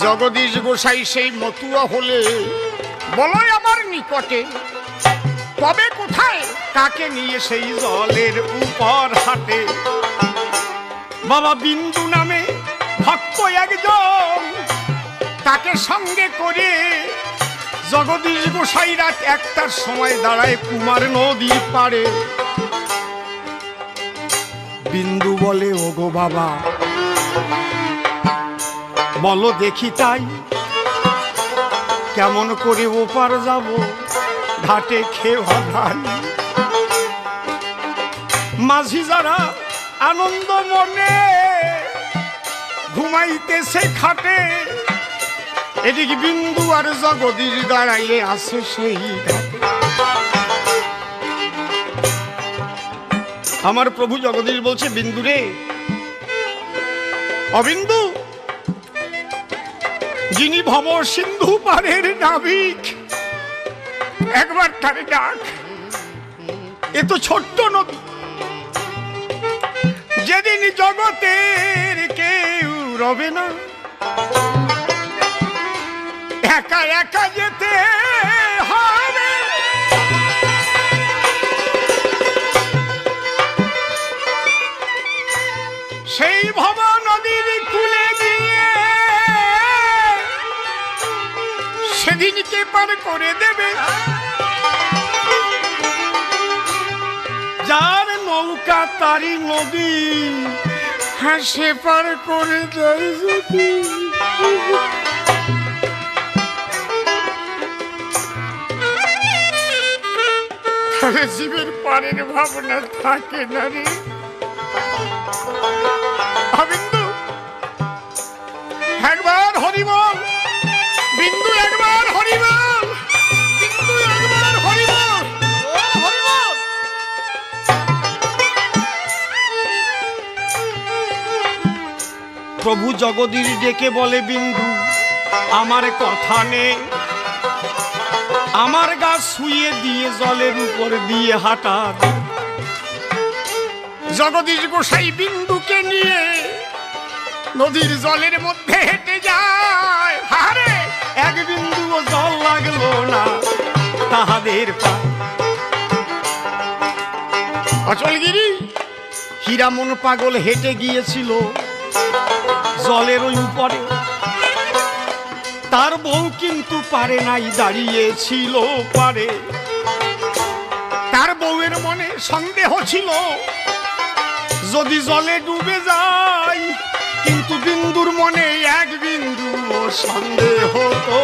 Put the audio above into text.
জগদীশ গোসাই সেই মতুয়া হলে বলো আমার নিকটে, তবে কোথায় কাকে নিয়ে সেই জলের উপর হাঁটে? বাবা বিন্দু নামে ভক্ত একজন, তাকে সঙ্গে করে জগদীশ গোসাই রাত 1টার সময় দাঁড়ায় কুমার নদীর পাড়ে। বিন্দু বলে, ওগো বাবা বলো দেখি তাই, কেমন করে ওপার যাব, ঘাটে খেওয়া ভাই। মাঝি যারা আনন্দ মনে ঘুমাইতেছে খাটে, এদিকে বিন্দু আর জগদীশ দাঁড়াইয়ে আছে সেই ঘাটে। আমার প্রভু জগদীশ বলছে, বিন্দু রে, অবিন্দু, যিনি ভব সিন্ধু পারের নাবিক, একবার তারে ডাক। এ তো ছোট্ট নদী, যেদিন জগতের কেউ রবে না, একা একা যেতে হবে। সেই ভব নদীর কূলে গিয়ে সেদিনকে পার করে দেবে। যার নৌকা তারি নদী, হাসে পার করে দেয় যদি। জীবের পারের ভাবনা থাকে না রে। বিন্দু একবার হরিবল, বিন্দু একবার হরিবল, বিন্দু একবার হরিবল, হরিবল। প্রভু জগদীশ ডেকে বলে, বিন্দু আমার কথা নে, আমার গা শুয়ে দিয়ে জলের উপর দিয়ে হাঁটা। জগদীশ গোসাই বিন্দুকে নিয়ে নদীর জলের মধ্যে হেঁটে যায়। হারে এক বিন্দুও জল লাগলো না তাহাদের পায়ে। অচলগিরি হীরামন পাগল হেঁটে গিয়েছিল জলের ওই উপরে, তার বউ কিন্তু পারে নাই, দাঁড়িয়েছিল পারে। তার বউয়ের মনে সন্দেহ ছিল, যদি জলে ডুবে যায়, কিন্তু বিন্দুর মনে এক বিন্দু সন্দেহ তো